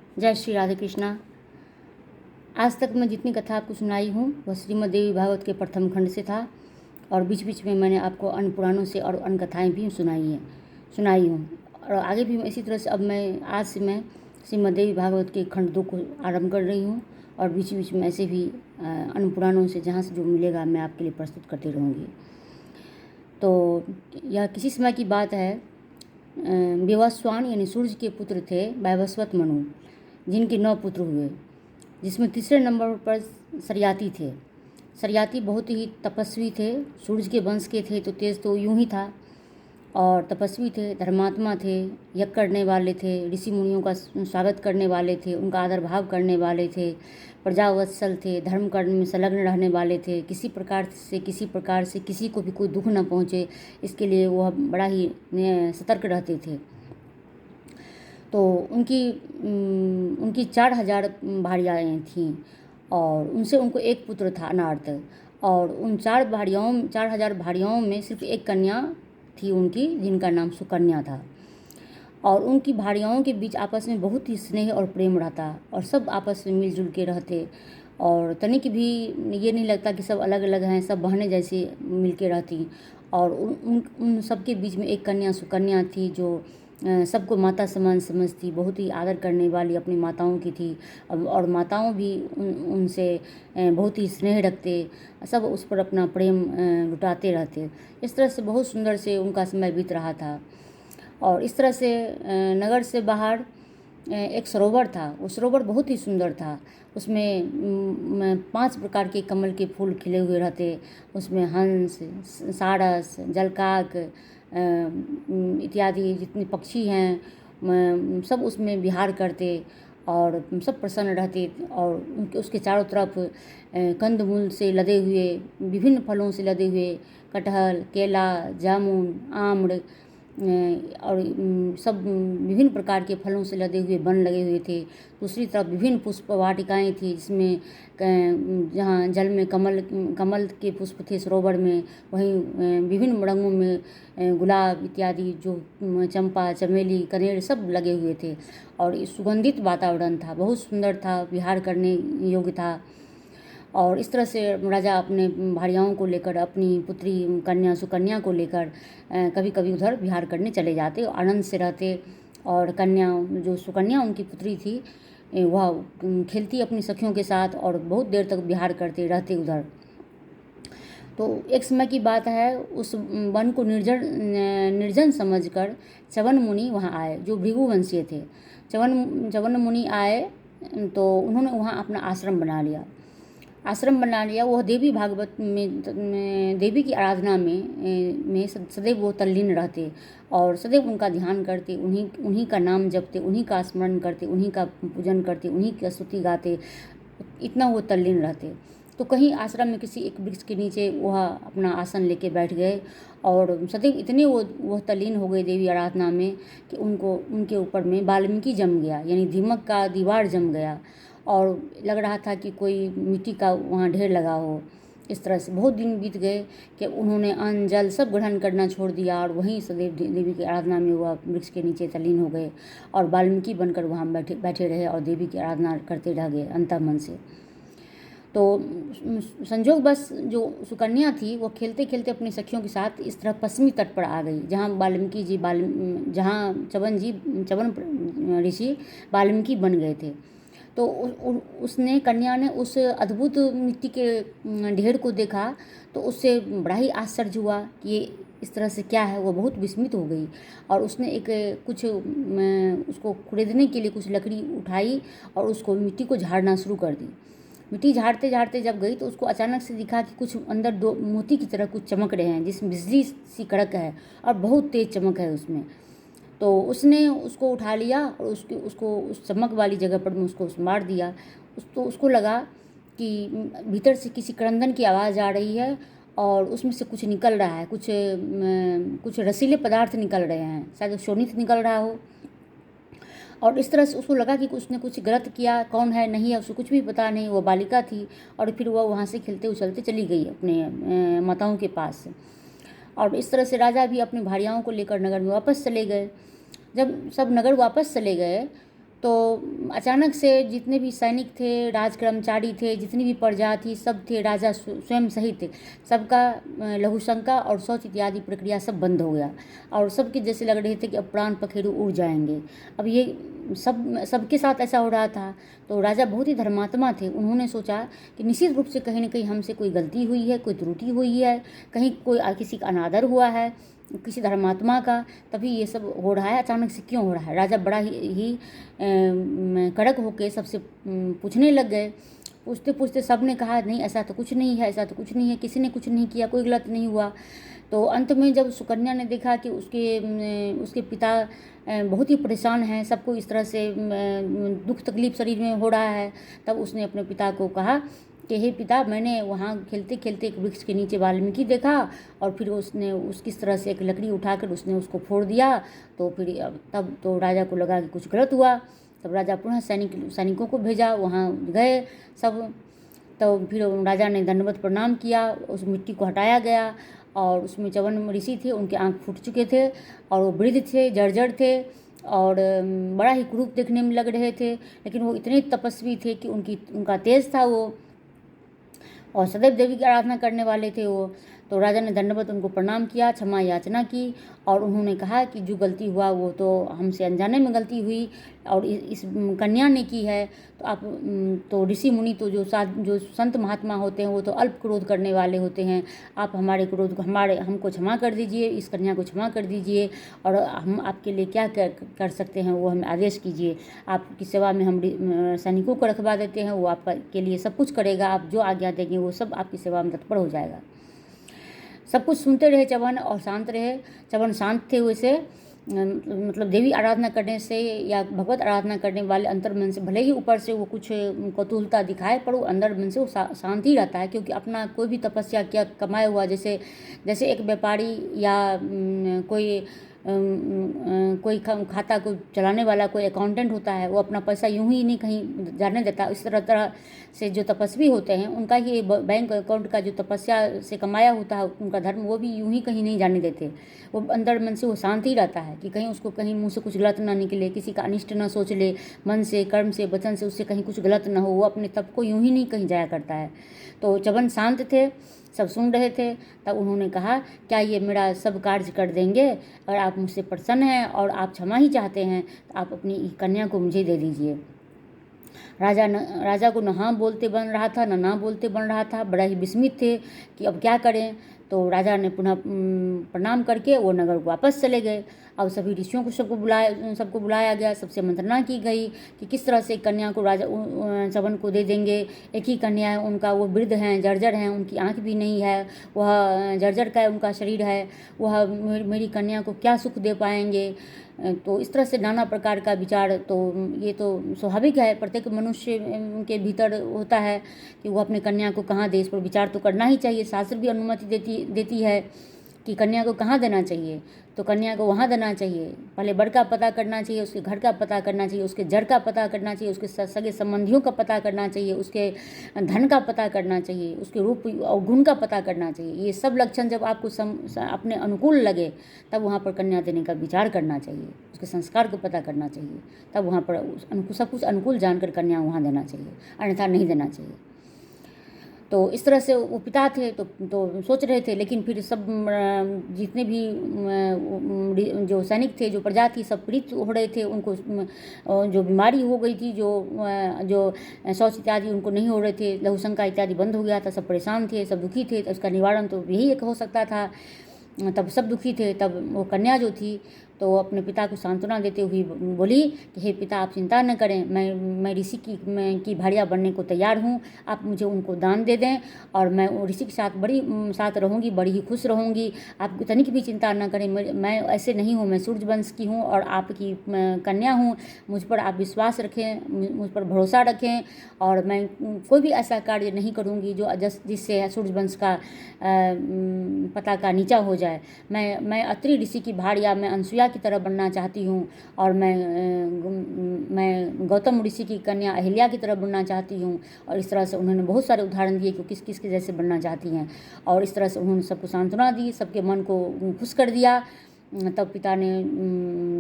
जय श्री राधे कृष्णा। आज तक मैं जितनी कथा आपको सुनाई हूँ वह श्रीमद् देवी भागवत के प्रथम खंड से था और बीच बीच में मैंने आपको अन्य पुराणों से और अन्य कथाएँ भी सुनाई हूँ और आगे भी इसी तरह से अब मैं आज से मैं श्रीमद् देवी भागवत के खंड 2 को आरंभ कर रही हूँ और बीच बीच में ऐसे भी अन्य पुराणों से जहाँ से जो मिलेगा मैं आपके लिए प्रस्तुत करती रहूँगी। तो यह किसी समय की बात है। विवस्वान यानी सूर्य के पुत्र थे वैवस्वत मनु, जिनके 9 पुत्र हुए, जिसमें तीसरे नंबर पर सरयाती थे। सरयाती बहुत ही तपस्वी थे, सूर्य के वंश के थे तो तेज तो यूं ही था, और तपस्वी थे, धर्मात्मा थे, यज्ञ करने वाले थे, ऋषि मुनियों का स्वागत करने वाले थे, उनका आदर भाव करने वाले थे, प्रजावत्सल थे, धर्म कर्म में संलग्न रहने वाले थे। किसी प्रकार से किसी को भी कोई दुख न पहुँचे, इसके लिए वह बड़ा ही सतर्क रहते थे। तो उनकी 4000 भार्याएँ थीं और उनसे उनको एक पुत्र था अनार्त, और उन 4000 भार्याओं में सिर्फ एक कन्या थी उनकी, जिनका नाम सुकन्या था। और उनकी भार्याओं के बीच आपस में बहुत ही स्नेह और प्रेम रहता और सब आपस में मिलजुल के रहते, और तनिक भी ये नहीं लगता कि सब अलग अलग हैं, सब बहनें जैसे मिल के रहती। और उन सबके बीच में एक कन्या सुकन्या थी जो सबको माता समान समझती, बहुत ही आदर करने वाली अपनी माताओं की थी, और माताओं भी उनसे बहुत ही स्नेह रखते, सब उस पर अपना प्रेम लुटाते रहते। इस तरह से बहुत सुंदर से उनका समय बीत रहा था। और इस तरह से नगर से बाहर एक सरोवर था। वो सरोवर बहुत ही सुंदर था। उसमें 5 प्रकार के कमल के फूल खिले हुए रहते। उसमें हंस, सारस, जलकाक इत्यादि जितने पक्षी हैं सब उसमें विहार करते और सब प्रसन्न रहते। और उसके चारों तरफ कंदमूल से लदे हुए, विभिन्न फलों से लदे हुए कटहल, केला, जामुन, आम्र और सब विभिन्न प्रकार के फलों से लदे हुए वन लगे हुए थे। दूसरी तरफ विभिन्न पुष्प वाटिकाएँ थी, जिसमें जहाँ जल में कमल के पुष्प थे सरोवर में, वहीं विभिन्न रंगों में गुलाब इत्यादि, जो चंपा, चमेली, कनेर सब लगे हुए थे। और सुगंधित वातावरण था, बहुत सुंदर था, विहार करने योग्य था। और इस तरह से राजा अपने भार्याओं को लेकर, अपनी पुत्री कन्या सुकन्या को लेकर कभी कभी उधर विहार करने चले जाते और आनंद से रहते। और कन्या, जो सुकन्या उनकी पुत्री थी, वह खेलती अपनी सखियों के साथ और बहुत देर तक विहार करते रहते उधर। तो एक समय की बात है, उस वन को निर्जन समझकर च्यवन मुनि वहाँ आए, जो भृगुवंशीय थे। च्यवन मुनि आए तो उन्होंने वहाँ अपना आश्रम बना लिया। वह देवी भागवत में देवी की आराधना में सदैव वो तल्लीन रहते और सदैव उनका ध्यान करते, उन्हीं का नाम जपते, उन्हीं का स्मरण करते, उन्हीं का पूजन करते, उन्हीं की स्तुति गाते, इतना वो तल्लीन रहते। तो कहीं आश्रम में किसी एक वृक्ष के नीचे वह अपना आसन लेके बैठ गए और सदैव इतने वो तल्लीन हो गए देवी आराधना में कि उनके ऊपर में वाल्मीकि जम गया, यानी दीमक का दीवार जम गया, और लग रहा था कि कोई मिट्टी का वहाँ ढेर लगा हो। इस तरह से बहुत दिन बीत गए कि उन्होंने अन्न जल सब ग्रहण करना छोड़ दिया और वहीं सदैव देवी की आराधना में वह वृक्ष के नीचे तल्लीन हो गए और वाल्मीकि बनकर वहाँ बैठे रहे और देवी की आराधना करते रह गए अंतर्मन से। तो संजोग बस जो सुकन्या थी वो खेलते खेलते अपनी सखियों के साथ इस तरह पश्चिमी तट पर आ गई, जहाँ च्यवन ऋषि वाल्मीकि बन गए थे। तो उसने कन्या ने उस अद्भुत मिट्टी के ढेर को देखा तो उससे बड़ा ही आश्चर्य हुआ कि ये इस तरह से क्या है। वो बहुत विस्मित हो गई और उसने उसको खुरेदने के लिए कुछ लकड़ी उठाई और उसको मिट्टी को झाड़ना शुरू कर दी। मिट्टी झाड़ते झाड़ते जब गई तो उसको अचानक से दिखा कि कुछ अंदर 2 मोती की तरह कुछ चमक रहे हैं, जिसमें बिजली सी कड़क है और बहुत तेज चमक है उसमें। तो उसने उसको उठा लिया और उसको उस चमक वाली जगह पर में उसको मार दिया। उसको लगा कि भीतर से किसी क्रंदन की आवाज़ आ रही है और उसमें से कुछ निकल रहा है, कुछ रसीले पदार्थ निकल रहे हैं, शायद शोणित निकल रहा हो। और इस तरह से उसको लगा कि उसने कुछ गलत किया, कौन है नहीं है उसको कुछ भी पता नहीं, वो बालिका थी। और फिर वह वहाँ से खेलते उछलते चली गई अपने माताओं के पास। और इस तरह से राजा भी अपनी भार्याओं को लेकर नगर में वापस चले गए। जब सब नगर वापस चले गए तो अचानक से जितने भी सैनिक थे, राज कर्मचारी थे, जितनी भी प्रजा थी, सब थे, राजा स्वयं सहित सबका लघुशंका और शौच इत्यादि प्रक्रिया सब बंद हो गया और सबके जैसे लग रहे थे कि अब प्राण पखेरु उड़ जाएंगे। अब ये सबके साथ ऐसा हो रहा था। तो राजा बहुत ही धर्मात्मा थे, उन्होंने सोचा कि निश्चित रूप से कहीं ना कहीं हमसे कोई गलती हुई है, कोई त्रुटि हुई है, कहीं कोई किसी का अनादर हुआ है किसी धर्मात्मा का, तभी ये सब हो रहा है, अचानक से क्यों हो रहा है। राजा बड़ा ही कड़क होकर सबसे पूछने लग गए। पूछते पूछते सब ने कहा नहीं ऐसा तो कुछ नहीं है, ऐसा तो कुछ नहीं है, किसी ने कुछ नहीं किया, कोई गलत नहीं हुआ। तो अंत में जब सुकन्या ने देखा कि उसके पिता बहुत ही परेशान हैं, सबको इस तरह से दुख तकलीफ शरीर में हो रहा है, तब उसने अपने पिता को कहा कि हे पिता, मैंने वहाँ खेलते खेलते एक वृक्ष के नीचे वाल्मीकि देखा और फिर उसने उसकी तरह से एक लकड़ी उठाकर उसने उसको फोड़ दिया। तो फिर तब तो राजा को लगा कि कुछ गलत हुआ। तब राजा पुनः सैनिकों को भेजा, वहाँ गए सब। तो फिर राजा ने दंडवत प्रणाम किया, उस मिट्टी को हटाया गया और उसमें च्यवन ऋषि थे, उनके आँख फूट चुके थे और वो वृद्ध थे, जर्जर थे और बड़ा ही क्रूप देखने में लग रहे थे, लेकिन वो इतने तपस्वी थे कि उनका तेज था वो और सदैव देवी की आराधना करने वाले थे वो। तो राजा ने दंडवत उनको प्रणाम किया, क्षमा याचना की और उन्होंने कहा कि जो गलती हुआ वो तो हमसे अनजाने में गलती हुई और इस कन्या ने की है। तो आप तो ऋषि मुनि तो जो संत महात्मा होते हैं वो तो अल्प क्रोध करने वाले होते हैं। आप हमारे क्रोध को हमको क्षमा कर दीजिए, इस कन्या को क्षमा कर दीजिए और हम आपके लिए क्या कर सकते हैं वो हमें आदेश कीजिए। आपकी सेवा में हम सैनिकों को रखवा देते हैं, वो आपके लिए सब कुछ करेगा, आप जो आज्ञा देंगे वो सब आपकी सेवा में तत्पर हो जाएगा। सब कुछ सुनते रहे च्यवन और शांत रहे। च्यवन शांत थे वैसे, मतलब देवी आराधना करने से या भगवत आराधना करने वाले अंतर मन से भले ही ऊपर से वो कुछ कौतूहलता दिखाए, पर वो अंदर मन से वो शांत ही रहता है, क्योंकि अपना कोई भी तपस्या किया कमाया हुआ, जैसे एक व्यापारी या कोई खाता को चलाने वाला कोई अकाउंटेंट होता है, वो अपना पैसा यूं ही नहीं कहीं जाने देता। इस तरह से जो तपस्वी होते हैं उनका ही बैंक अकाउंट का जो तपस्या से कमाया होता है उनका धर्म, वो भी यूं ही कहीं नहीं जाने देते। वो अंदर मन से वो शांत ही रहता है कि कहीं उसको कहीं मुँह से कुछ गलत ना निकले, किसी का अनिष्ट ना सोच ले, मन से कर्म से वचन से उससे कहीं कुछ गलत ना हो, वो अपने तप को यूं ही नहीं कहीं जाया करता है। तो च्यवन शांत थे, सब सुन रहे थे। तब उन्होंने कहा क्या ये मेरा सब कार्य कर देंगे? अगर आप मुझसे प्रसन्न हैं और आप क्षमा ही चाहते हैं तो आप अपनी कन्या को मुझे दे दीजिए। राजा को न हाँ बोलते बन रहा था न ना बोलते बन रहा था, बड़ा ही विस्मित थे कि अब क्या करें। तो राजा ने पुनः प्रणाम करके वो नगर को वापस चले गए। अब सभी ऋषियों को सबको बुलाया गया, सबसे मंत्रणा की गई कि किस तरह से कन्या को राजा च्यवन को दे देंगे। एक ही कन्या है उनका, वो वृद्ध हैं, जर्जर हैं, उनकी आंख भी नहीं है, वह जर्जर का उनका शरीर है, वह मेरी कन्या को क्या सुख दे पाएंगे। तो इस तरह से नाना प्रकार का विचार, तो ये तो स्वाभाविक है, प्रत्येक मनुष्य के भीतर होता है कि वो अपने कन्या को कहाँ दे, इस पर विचार तो करना ही चाहिए। शास्त्र भी अनुमति देती है कि कन्या को कहाँ देना चाहिए, तो कन्या को वहाँ देना चाहिए। पहले बड़ का पता करना चाहिए, उसके घर का पता करना चाहिए, उसके जड़ का पता करना चाहिए, उसके सगे संबंधियों का पता करना चाहिए, उसके धन का पता करना चाहिए, उसके रूप और गुण का पता करना चाहिए। ये सब लक्षण जब आपको अपने अनुकूल लगे तब वहाँ पर कन्या देने का विचार करना चाहिए, उसके संस्कार को पता करना चाहिए, तब वहाँ पर सब कुछ अनुकूल जानकर कन्या वहाँ देना चाहिए, अन्यथा नहीं देना चाहिए। तो इस तरह से वो पिता थे तो सोच रहे थे, लेकिन फिर सब जितने भी जो सैनिक थे, जो प्रजा थी, सब पीड़ित हो रहे थे। उनको जो बीमारी हो गई थी, जो शौच इत्यादि उनको नहीं हो रहे थे, लघुशंका इत्यादि बंद हो गया था, सब परेशान थे, सब दुखी थे। तो उसका निवारण तो यही एक हो सकता था। तब सब दुखी थे। तब वो कन्या जो थी तो अपने पिता को सांत्वना देते हुए बोली कि हे पिता, आप चिंता न करें, मैं ऋषि की भार्या बनने को तैयार हूँ, आप मुझे उनको दान दे दें और मैं ऋषि के साथ रहूँगी, बड़ी ही खुश रहूँगी। आप तनिक भी चिंता न करें, मैं ऐसे नहीं हूँ, मैं सूर्य वंश की हूँ और आपकी कन्या हूँ। मुझ पर आप विश्वास रखें, मुझ पर भरोसा रखें और मैं कोई भी ऐसा कार्य नहीं करूँगी जिससे सूर्य वंश का पताका नीचा हो जाए। मैं अत्रि ऋषि की भार्या, मैं अनसुया की तरह बनना चाहती हूँ और मैं गौतम ऋषि की कन्या अहिल्या की तरह बनना चाहती हूँ। और इस तरह से उन्होंने बहुत सारे उदाहरण दिए कि किस किस के जैसे बनना चाहती हैं। और इस तरह से उन्होंने सबको सांत्वना दी, सबके मन को खुश कर दिया। तब पिता ने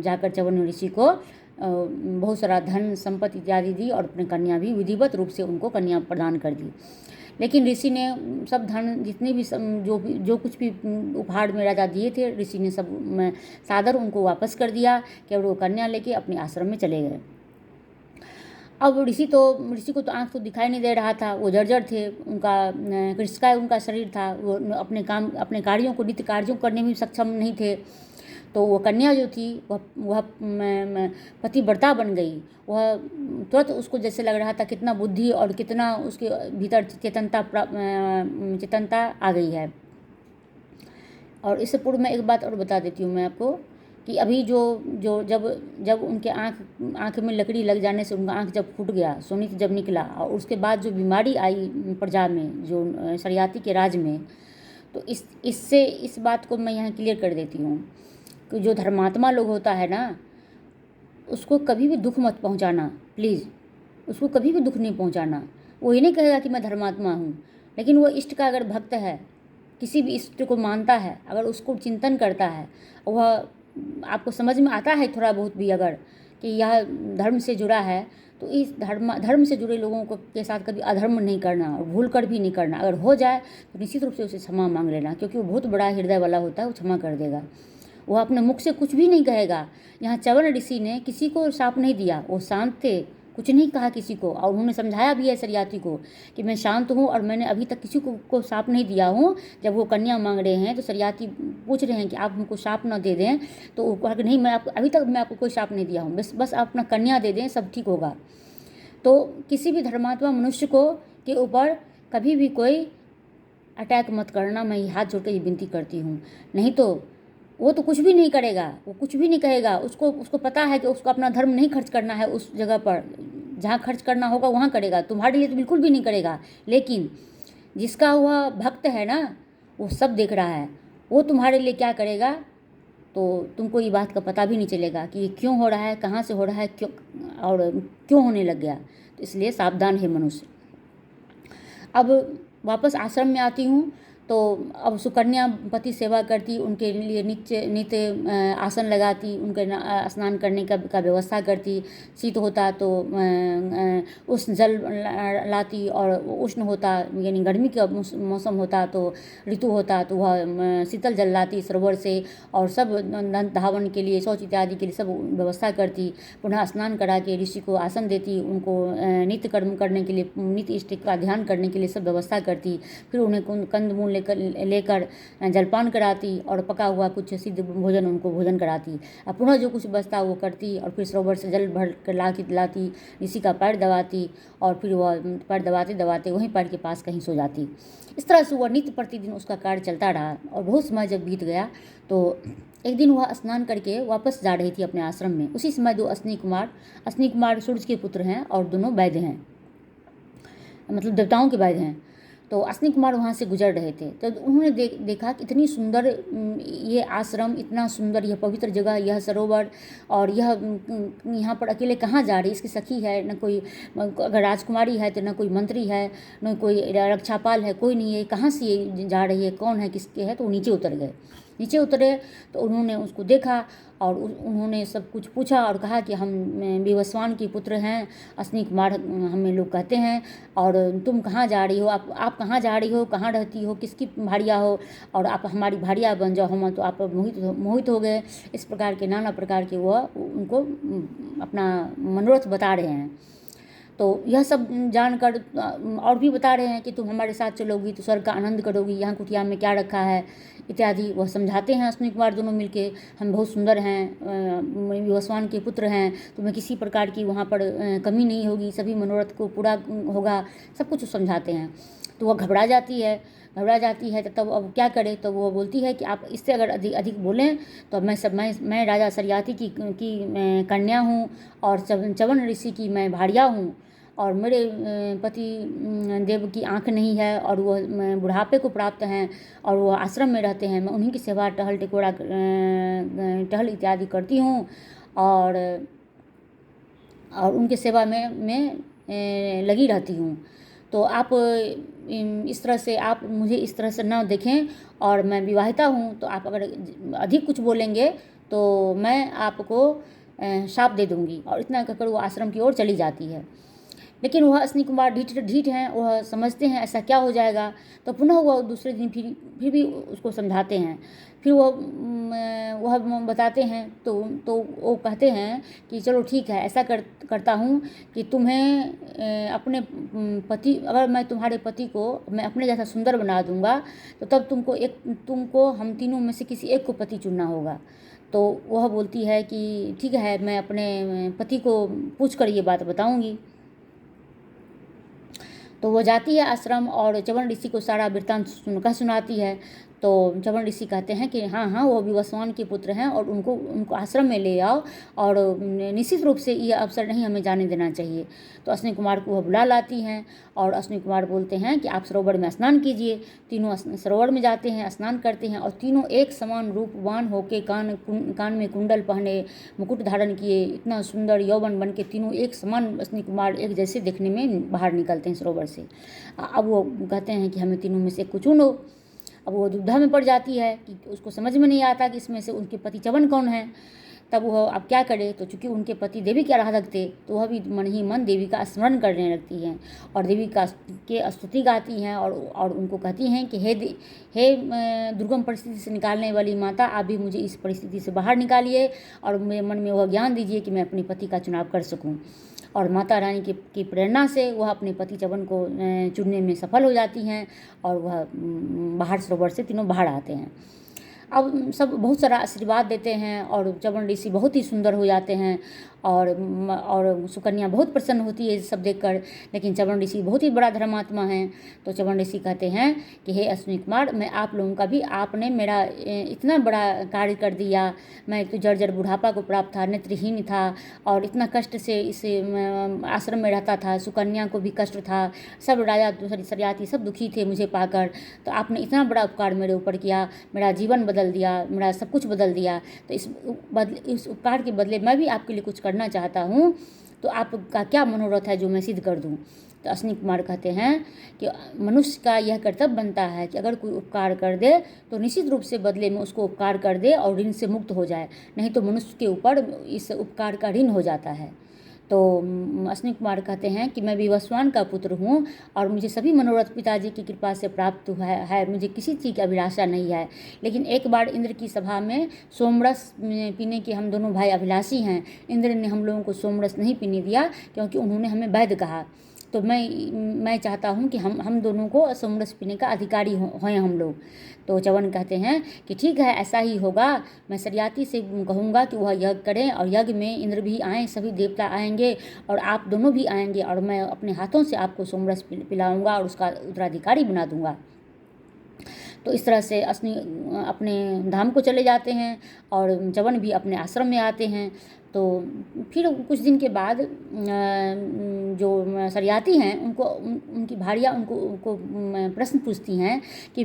जाकर च्यवन ऋषि को बहुत सारा धन संपत्ति इत्यादि दी और अपनी कन्या भी विधिवत रूप से उनको कन्या प्रदान कर दी। लेकिन ऋषि ने सब धन जितने भी जो कुछ भी उपहार में राजा दिए थे, ऋषि ने सब सादर उनको वापस कर दिया कि वो कन्या लेके अपने आश्रम में चले गए। अब ऋषि को तो आँख तो दिखाई नहीं दे रहा था, वो जर्जर थे, उनका कृषकाय उनका शरीर था, वो अपने कार्यों को नित्य कार्यों करने में सक्षम नहीं थे। तो वो कन्या जो थी वह पतिव्रता बन गई। वह तुरंत उसको जैसे लग रहा था कितना बुद्धि और कितना उसके भीतर चेतनता आ गई है। और इससे पूर्व मैं एक बात और बता देती हूँ मैं आपको कि अभी जो जब उनके आँख में लकड़ी लग जाने से उनका आँख जब फूट गया, शोणित जब निकला, और उसके बाद जो बीमारी आई प्रजा में, जो शरियाती के राज में, तो इससे इस बात को मैं यहाँ क्लियर कर देती हूँ कि जो धर्मात्मा लोग होता है ना, उसको कभी भी दुख मत पहुँचाना, प्लीज़। उसको कभी भी दुख नहीं पहुँचाना। वो ये नहीं कहेगा कि मैं धर्मात्मा हूँ, लेकिन वो इष्ट का अगर भक्त है, किसी भी इष्ट को मानता है, अगर उसको चिंतन करता है, वह आपको समझ में आता है थोड़ा बहुत भी अगर कि यह धर्म से जुड़ा है, तो इस धर्म से जुड़े लोगों को के साथ कभी अधर्म नहीं करना और भूल कर भी नहीं करना। अगर हो जाए तो निश्चित रूप से उसे क्षमा मांग लेना, क्योंकि वो बहुत बड़ा हृदय वाला होता है, वो क्षमा कर देगा। वो अपने मुख से कुछ भी नहीं कहेगा। यहाँ च्यवन ऋषि ने किसी को शाप नहीं दिया, वो शांत थे, कुछ नहीं कहा किसी को, और उन्होंने समझाया भी है शरियाती को कि मैं शांत हूँ और मैंने अभी तक किसी को शाप नहीं दिया हूँ। जब वो कन्या मांग रहे हैं तो शरियाती पूछ रहे हैं कि आप हमको शाप न दे दें, तो वो कहा कि नहीं, अभी तक मैं आपको कोई शाप नहीं दिया हूँ, बस आप अपना कन्या दे दें, सब ठीक होगा। तो किसी भी धर्मात्मा मनुष्य को के ऊपर कभी भी कोई अटैक मत करना, मैं हाथ जोड़ कर ये विनती करती हूँ। नहीं तो वो तो कुछ भी नहीं करेगा, वो कुछ भी नहीं कहेगा। उसको पता है कि उसको अपना धर्म नहीं खर्च करना है, उस जगह पर जहाँ खर्च करना होगा वहाँ करेगा, तुम्हारे लिए तो बिल्कुल भी नहीं करेगा। लेकिन जिसका वह भक्त है ना, वो सब देख रहा है, वो तुम्हारे लिए क्या करेगा, तो तुमको ये बात का पता भी नहीं चलेगा कि ये क्यों हो रहा है, कहाँ से हो रहा है, क्यों और क्यों होने लग गया। तो इसलिए सावधान है मनुष्य। अब वापस आश्रम में आती हूँ, तो अब सुकन्या पति सेवा करती, उनके लिए नित्य आसन लगाती, उनके स्नान करने का व्यवस्था करती। शीत होता तो उष्ण जल लाती, और उष्ण होता यानी गर्मी का मौसम होता तो ऋतु होता तो वह शीतल जल लाती सरोवर से, और सब धावन के लिए, शौच इत्यादि के लिए सब व्यवस्था करती। पुनः स्नान करा के ऋषि को आसन देती, उनको नित्य कर्म करने के लिए, नित्य इष्ट का ध्यान करने के लिए सब व्यवस्था करती। फिर उन्हें कंदमूल लेकर जलपान कराती, और पका हुआ कुछ सिद्ध भोजन उनको भोजन कराती। अब पुनः जो कुछ बचता वो करती, और फिर सरोवर से जल भर कर लाती, ऋषि का पैर दबाती, और फिर वह पैर दबाते दबाते वहीं पैर के पास कहीं सो जाती। इस तरह से वह नित्य प्रतिदिन उसका कार्य चलता रहा। और बहुत समय जब बीत गया तो एक दिन वह स्नान करके वापस जा रही थी अपने आश्रम में। उसी समय दो अश्विनी कुमार सूर्य के पुत्र हैं और दोनों वैद्य हैं, मतलब देवताओं के वैद्य हैं। तो अश्विनी कुमार वहाँ से गुजर रहे थे, तो उन्होंने देखा कि इतनी सुंदर ये आश्रम, इतना सुंदर यह पवित्र जगह, यह सरोवर, और यहाँ पर अकेले कहाँ जा रही, इसकी सखी है न कोई, अगर राजकुमारी है तो न कोई मंत्री है, न कोई रक्षापाल है, कोई नहीं है, कहाँ से ये जा रही है, कौन है, किसके है। तो वो नीचे उतरे तो उन्होंने उसको देखा और उन्होंने सब कुछ पूछा और कहा कि हम विवस्वान के पुत्र हैं, अश्विनी कुमार हमें लोग कहते हैं, और तुम कहाँ जा रही हो, आप कहाँ जा रही हो, कहाँ रहती हो, किसकी भारिया हो, और आप हमारी भारिया बन जाओ। हम तो आप मोहित हो गए। इस प्रकार के नाना प्रकार के वह उनको अपना मनोरथ बता रहे हैं। तो यह सब जानकर और भी बता रहे हैं कि तुम हमारे साथ चलोगी तो स्वर्ग का आनंद करोगी, यहाँ कुटिया में क्या रखा है इत्यादि वह समझाते हैं। अश्विनी कुमार दोनों मिलके, हम बहुत सुंदर हैं, विवस्वान के पुत्र हैं, तुम्हें किसी प्रकार की वहाँ पर कमी नहीं होगी, सभी मनोरथ को पूरा होगा, सब कुछ समझाते हैं। तो वह घबरा जाती है तो तब अब क्या करे। तो वो बोलती है कि आप इससे अगर अधिक बोलें तो मैं राजा शरियाती की कन्या हूँ, और च्यवन ऋषि की मैं भारिया हूँ, और मेरे पति देव की आँख नहीं है, और वह बुढ़ापे को प्राप्त हैं, और वह आश्रम में रहते हैं। मैं उन्हीं की सेवा, टहल इत्यादि करती हूँ, और उनकी सेवा में मैं लगी रहती हूँ। तो आप इस तरह से आप मुझे इस तरह से ना देखें, और मैं विवाहिता हूँ, तो आप अगर अधिक कुछ बोलेंगे तो मैं आपको शाप दे दूँगी। और इतना कहकर वो आश्रम की ओर चली जाती है। लेकिन वह अश्विनी कुमार ढीठ हैं, वह समझते हैं ऐसा क्या हो जाएगा। तो पुनः वह दूसरे दिन फिर भी उसको समझाते हैं। फिर वह बताते हैं तो वो कहते हैं कि चलो ठीक है, ऐसा करता हूँ कि तुम्हें अपने पति, अगर मैं तुम्हारे पति को मैं अपने जैसा सुंदर बना दूँगा तो तब तुमको हम तीनों में से किसी एक को पति चुनना होगा। तो वह बोलती है कि ठीक है, मैं अपने पति को पूछ कर ये बात बताऊँगी। तो वो जाती है आश्रम और च्यवन ऋषि को सारा वृत्तांत सुनाती है। तो च्यवन ऋषि कहते हैं कि हाँ, वो विवस्वान के पुत्र हैं और उनको आश्रम में ले आओ, और निश्चित रूप से ये अवसर नहीं हमें जाने देना चाहिए। तो अश्विनी कुमार को वह बुला लाती हैं और अश्विनी कुमार बोलते हैं कि आप सरोवर में स्नान कीजिए। तीनों सरोवर में जाते हैं, स्नान करते हैं और तीनों एक समान रूपवान होकर कान में कुंडल पहने, मुकुट धारण किए, इतना सुंदर यौवन बन के तीनों एक समान अश्विनी कुमार एक जैसे देखने में बाहर निकलते हैं सरोवर से। अब वो कहते हैं कि हमें तीनों में से कुछ चुनो। अब वो दुविधा में पड़ जाती है कि उसको समझ में नहीं आता कि इसमें से उनके पति च्यवन कौन है। तब वह अब क्या करे, तो चूँकि उनके पति देवी के आराधक थे तो वह भी मन ही मन देवी का स्मरण करने लगती हैं और देवी के स्तुति गाती हैं और उनको कहती हैं कि हे दुर्गम परिस्थिति से निकालने वाली माता, आप भी मुझे इस परिस्थिति से बाहर निकालिए और मेरे मन में वह ज्ञान दीजिए कि मैं अपने पति का चुनाव कर सकूं। और माता रानी की प्रेरणा से वह अपने पति च्यवन को चुनने में सफल हो जाती हैं और वह बाहर सरोवर से तीनों बाहर आते हैं। अब सब बहुत सारा आशीर्वाद देते हैं और च्यवन ऋषि बहुत ही सुंदर हो जाते हैं और सुकन्या बहुत प्रसन्न होती है सब देखकर। लेकिन च्यवन ऋषि बहुत ही बड़ा धर्मात्मा हैं। तो च्यवन ऋषि कहते हैं कि हे अश्विनी कुमार, मैं आप लोगों का भी, आपने मेरा इतना बड़ा कार्य कर दिया। मैं तो जर्जर बुढ़ापा को प्राप्त था, नेत्रहीन था और इतना कष्ट से इस आश्रम में रहता था। सुकन्या को भी कष्ट था, सब राजा सरियाती सब दुखी थे मुझे पाकर। तो आपने इतना बड़ा उपकार मेरे ऊपर किया, मेरा जीवन बदल दिया, मेरा सब कुछ बदल दिया। तो इस उपकार के बदले मैं भी आपके लिए कुछ करना चाहता हूँ। तो आपका क्या मनोरथ है जो मैं सिद्ध कर दूँ। तो अश्विनी कुमार कहते हैं कि मनुष्य का यह कर्तव्य बनता है कि अगर कोई उपकार कर दे तो निश्चित रूप से बदले में उसको उपकार कर दे और ऋण से मुक्त हो जाए, नहीं तो मनुष्य के ऊपर इस उपकार का ऋण हो जाता है। तो अश्विनी कुमार कहते हैं कि मैं विवस्वान का पुत्र हूँ और मुझे सभी मनोरथ पिताजी की कृपा से प्राप्त हुआ है, मुझे किसी चीज़ की अभिलाषा नहीं है। लेकिन एक बार इंद्र की सभा में सोमरस पीने के हम दोनों भाई अभिलाषी हैं। इंद्र ने हम लोगों को सोमरस नहीं पीने दिया क्योंकि उन्होंने हमें वैध कहा। तो मैं चाहता हूँ कि हम दोनों को सोमरस पीने का अधिकारी हों हम लोग। तो च्यवन कहते हैं कि ठीक है, ऐसा ही होगा। मैं सरियाती से कहूँगा कि वह यज्ञ करें और यज्ञ में इंद्र भी आएँ, सभी देवता आएंगे और आप दोनों भी आएंगे और मैं अपने हाथों से आपको सोमरस पिलाऊँगा और उसका उत्तराधिकारी बना दूँगा। तो इस तरह से अश्विनी अपने धाम को चले जाते हैं और च्यवन भी अपने आश्रम में आते हैं। तो फिर कुछ दिन के बाद जो सरियाती हैं उनकी भारियाँ उनको प्रश्न पूछती हैं कि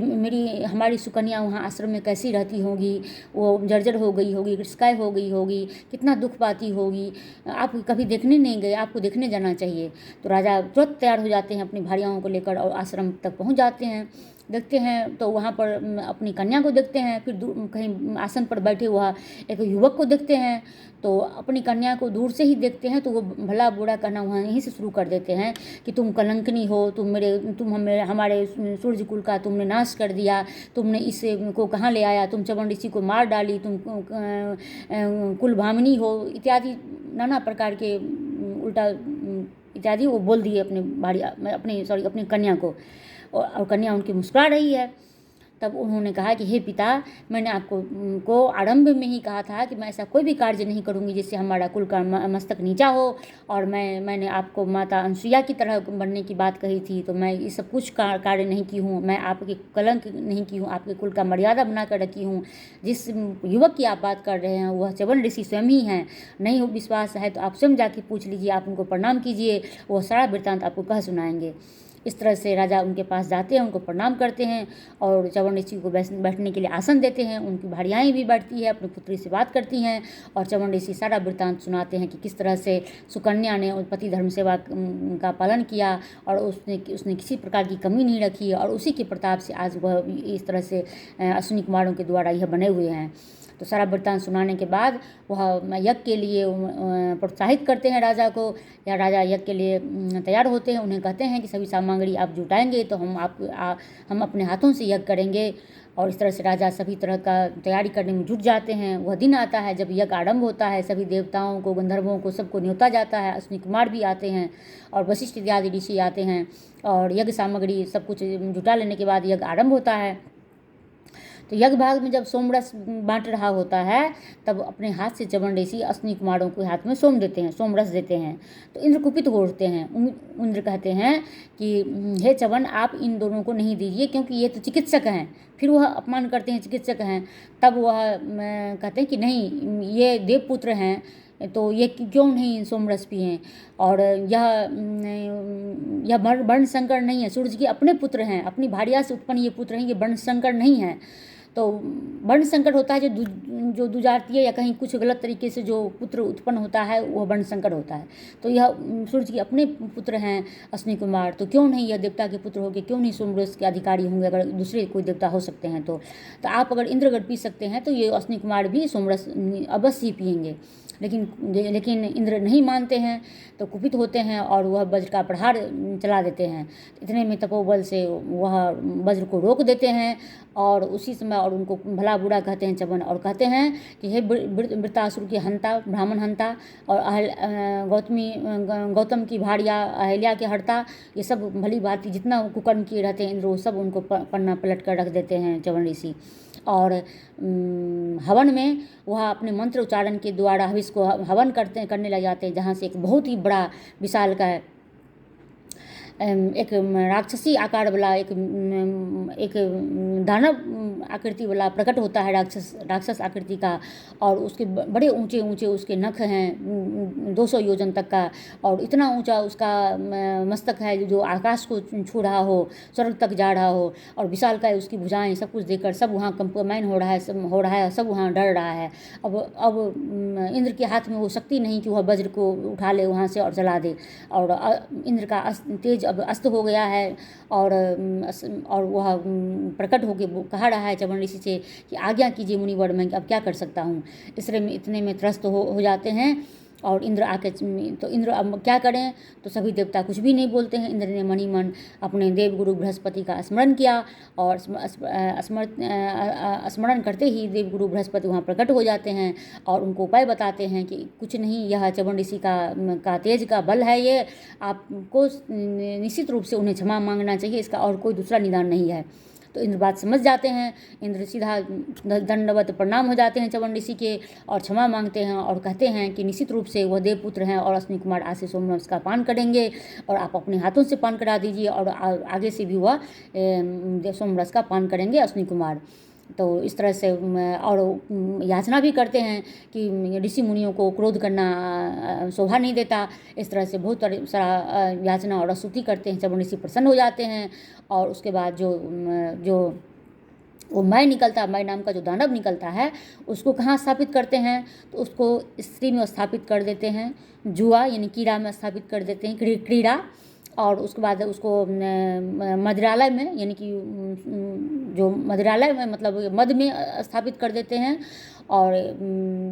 हमारी सुकन्या वहाँ आश्रम में कैसी रहती होगी, वो जर्जर हो गई होगी, रिस्काय हो गई होगी, कितना दुख पाती होगी, आप कभी देखने नहीं गए, आपको देखने जाना चाहिए। तो राजा तुरंत तैयार हो जाते हैं अपनी भारियाओं को लेकर और आश्रम तक पहुँच जाते हैं। देखते हैं तो वहाँ पर अपनी कन्या को देखते हैं, फिर कहीं आसन पर बैठे हुआ एक युवक को देखते हैं। तो अपनी कन्या को दूर से ही देखते हैं तो वो भला बुरा कहना वहाँ यहीं से शुरू कर देते हैं कि तुम कलंकनी हो, तुम हमारे सूर्य कुल का तुमने नाश कर दिया, तुमने इसे को कहाँ ले आया, तुम च्यवन ऋषि को मार डाली, तुम कुल भामिनी हो, इत्यादि नाना प्रकार के उल्टा इत्यादि वो बोल दिए अपनी कन्या को। और कन्या उनकी मुस्कुरा रही है। तब उन्होंने कहा कि हे पिता, मैंने आपको आरंभ में ही कहा था कि मैं ऐसा कोई भी कार्य नहीं करूंगी जिससे हमारा कुल का मस्तक नीचा हो, और मैंने आपको माता अनसुईया की तरह बनने की बात कही थी। तो मैं ये सब कुछ कार्य नहीं की हूँ, मैं आपके कलंक नहीं की हूँ, आपके कुल का मर्यादा बना कर रखी हूँ। जिस युवक की आप बात कर रहे हैं वह च्यवन ऋषि स्वयं ही हैं। नहीं हो विश्वास है तो आप स्वयं जाके पूछ लीजिए, आप उनको प्रणाम कीजिए, वो सारा वृत्तांत आपको कह सुनाएंगे। इस तरह से राजा उनके पास जाते हैं, उनको प्रणाम करते हैं और च्यवन ऋषि को बैठने के लिए आसन देते हैं। उनकी भार्याएँ भी बैठती है, अपनी पुत्री से बात करती हैं और च्यवन ऋषि सारा वृत्तांत सुनाते हैं कि किस तरह से सुकन्या ने पति धर्म सेवा का पालन किया और उसने किसी प्रकार की कमी नहीं रखी और उसी के प्रताप से आज वह इस तरह से अश्विनी कुमारों के द्वारा यह बने हुए हैं। तो सारा वृत्तांत सुनाने के बाद वह यज्ञ के लिए प्रोत्साहित करते हैं राजा को, या राजा यज्ञ के लिए तैयार होते हैं। उन्हें कहते हैं कि सभी सामग्री आप जुटाएंगे तो हम अपने हाथों से यज्ञ करेंगे। और इस तरह से राजा सभी तरह का तैयारी करने में जुट जाते हैं। वह दिन आता है जब यज्ञ आरंभ होता है, सभी देवताओं को, गंधर्वों को, सबको न्योता जाता है। अश्विनी कुमार भी आते हैं और वशिष्ठ इत्यादि ऋषि आते हैं और यज्ञ सामग्री सब कुछ जुटा लेने के बाद यज्ञ आरंभ होता है। तो यज्ञ भाग में जब सोमरस बांट रहा होता है तब अपने हाथ से च्यवन ऋषि अश्विनी कुमारों के हाथ में सोमरस देते हैं। तो इंद्र कुपित हो उठते हैं। इंद्र कहते हैं कि हे च्यवन, आप इन दोनों को नहीं दीजिए क्योंकि ये तो चिकित्सक हैं। फिर वह अपमान करते हैं, चिकित्सक हैं। तब वह कहते हैं कि नहीं, ये देवपुत्र हैं तो ये क्यों नहीं सोमरस पिएं। और यह वर्ण संकर नहीं है, सूर्य के अपने पुत्र हैं, अपनी भार्या से उत्पन्न ये पुत्र हैं, ये वर्ण संकर नहीं है। तो वर्ण संकर होता है जो दुजातीय या कहीं कुछ गलत तरीके से जो पुत्र उत्पन्न होता है वह वर्ण संकर होता है। तो यह सूर्य के अपने पुत्र हैं अश्विनी कुमार, तो क्यों नहीं यह देवता के पुत्र होंगे, क्यों नहीं सोमरस के अधिकारी होंगे। अगर दूसरे कोई देवता हो सकते हैं तो आप अगर इंद्रगढ़ पी सकते हैं तो ये अश्विनी कुमार भी सोमरस अवश्य ही पिएंगे। लेकिन इंद्र नहीं मानते हैं तो कुपित होते हैं और वह वज्र का प्रहार चला देते हैं। इतने में तपोबल से वह वज्र को रोक देते हैं और उसी समय और उनको भला बुरा कहते हैं च्यवन और कहते हैं कि हे वृत्रासुर के हंता, ब्राह्मण हंता और गौतम की भार्या अहल्या के हरता, ये सब भली भांति जितना कुकर्म किए रहते हैं इंद्र वो सब उनको पन्ना पलट कर रख देते हैं च्यवन ऋषि। और हवन में वह अपने मंत्र उच्चारण के द्वारा हविष को हवन करने लग जाते हैं, जहाँ से एक बहुत ही बड़ा विशाल का एक राक्षसी आकार वाला एक दानव आकृति वाला प्रकट होता है, राक्षस आकृति का। और उसके बड़े ऊंचे ऊंचे उसके नख हैं 200 योजन तक का, और इतना ऊंचा उसका मस्तक है जो आकाश को छू रहा हो, स्वर्ग तक जा रहा हो। और विशाल का उसकी भुजाएं, सब कुछ देखकर सब वहाँ कंपाइन हो रहा है, सब वहाँ डर रहा है। अब इंद्र के हाथ में वो शक्ति नहीं कि वह वज्र को उठा ले वहाँ से और जला दे। और इंद्र का तेज अब अस्त हो गया है और वह प्रकट होकर कहा रहा है च्यवन ऋषि से कि आज्ञा कीजिए मुनिवर, मैं अब क्या कर सकता हूँ। इतने में त्रस्त हो जाते हैं और इंद्र आके, तो इंद्र अब क्या करें, तो सभी देवता कुछ भी नहीं बोलते हैं। इंद्र ने मनी मन अपने देवगुरु बृहस्पति का स्मरण किया और स्मरण करते ही देवगुरु बृहस्पति वहाँ प्रकट हो जाते हैं और उनको उपाय बताते हैं कि कुछ नहीं, यह च्यवन ऋषि का तेज का बल है, ये आपको निश्चित रूप से उन्हें क्षमा मांगना चाहिए, इसका और कोई दूसरा निदान नहीं है। तो इंद्र बात समझ जाते हैं। इंद्र सीधा दंडवत प्रणाम हो जाते हैं च्यवन ऋषि के और क्षमा मांगते हैं और कहते हैं कि निश्चित रूप से वह देवपुत्र हैं और अश्विनी कुमार आज से सोमरस का पान करेंगे और आप अपने हाथों से पान करा दीजिए और आगे से भी वह सोमरस का पान करेंगे अश्विनी कुमार। तो इस तरह से और याचना भी करते हैं कि ऋषि मुनियों को क्रोध करना शोभा नहीं देता। इस तरह से बहुत सारा याचना और स्तुति करते हैं। च्यवन ऋषि प्रसन्न हो जाते हैं और उसके बाद जो वो मय नाम का जो दानव निकलता है उसको कहाँ स्थापित करते हैं, तो उसको स्त्री में स्थापित कर देते हैं, जुआ यानी कीड़ा में स्थापित कर देते हैं, क्रीड़ा। और उसके बाद उसको मदिरालय में यानी कि जो मदिरालय में मतलब मद में स्थापित कर देते हैं और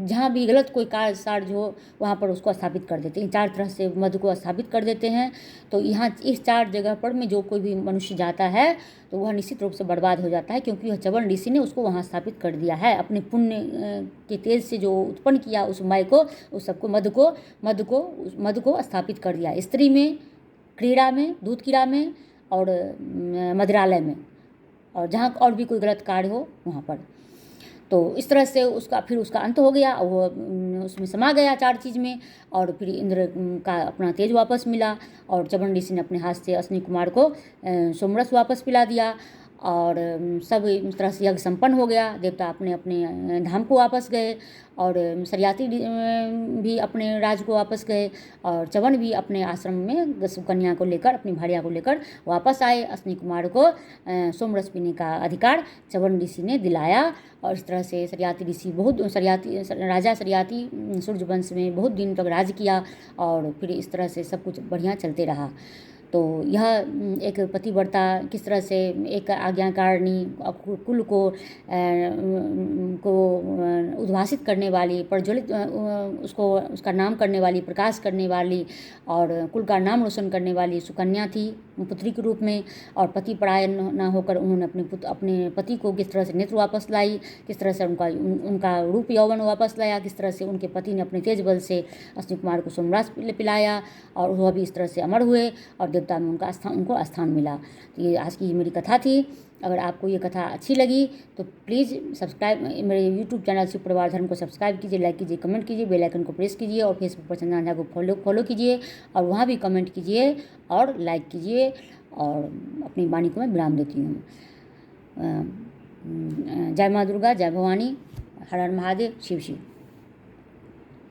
जहाँ भी गलत कोई कार्य हो वहाँ पर उसको स्थापित कर देते हैं। 4 तरह से मद को स्थापित कर देते हैं। तो यहाँ इस 4 जगह पर में जो कोई भी मनुष्य जाता है तो वह निश्चित रूप से बर्बाद हो जाता है, क्योंकि वह च्यवन ऋषि ने उसको वहाँ स्थापित कर दिया है। अपने पुण्य के तेज से जो उत्पन्न किया उस मय को, उस सबको मद को स्थापित कर दिया, स्त्री में, क्रीड़ा में, दूध कीड़ा में और मदिरालय में, और जहाँ और भी कोई गलत कार्य हो वहाँ पर। तो इस तरह से फिर उसका अंत हो गया, वो उसमें समा गया 4 चीज़ में। और फिर इंद्र का अपना तेज वापस मिला और च्यवन ऋषि ने अपने हाथ से अश्विनी कुमार को सोमरस वापस पिला दिया। और सब इस तरह से यज्ञ संपन्न हो गया। देवता अपने अपने धाम को वापस गए और सरियाती भी अपने राज्य को वापस गए और च्यवन भी अपने आश्रम में कन्या को लेकर, अपनी भार्या को लेकर वापस आए। अश्विनी कुमार को सोमरस पीने का अधिकार च्यवन ऋषि ने दिलाया और इस तरह से सरियाती ऋषि राजा सरियाती सूर्यवंश में बहुत दिन तक राज किया और फिर इस तरह से सब कुछ बढ़िया चलते रहा। तो यह एक पतिव्रता किस तरह से एक आज्ञाकारिणी कुल को उद्भासित करने वाली, प्रज्वलित उसको उसका नाम करने वाली, प्रकाश करने वाली और कुल का नाम रोशन करने वाली सुकन्या थी पुत्री के रूप में। और पति परायण न होकर उन्होंने अपने पति को किस तरह से नेत्र वापस लाई, किस तरह से उनका रूप यौवन वापस लाया, किस तरह से उनके पति ने अपने तेज बल से अश्विनी कुमार को सोमरस पिलाया और वह भी इस तरह से अमर हुए और देवता में उनको स्थान मिला। तो ये आज की मेरी कथा थी। अगर आपको ये कथा अच्छी लगी तो प्लीज़ सब्सक्राइब, मेरे यूट्यूब चैनल शिव परिवार धर्म को सब्सक्राइब कीजिए, लाइक कीजिए, कमेंट कीजिए, बेल आइकन को प्रेस कीजिए और फेसबुक पर चंदना झा को फॉलो कीजिए और वहाँ भी कमेंट कीजिए और लाइक कीजिए। और अपनी वाणी को मैं विराम देती हूँ। जय माँ दुर्गा, जय भवानी, हर हर महादेव, शिव शिव।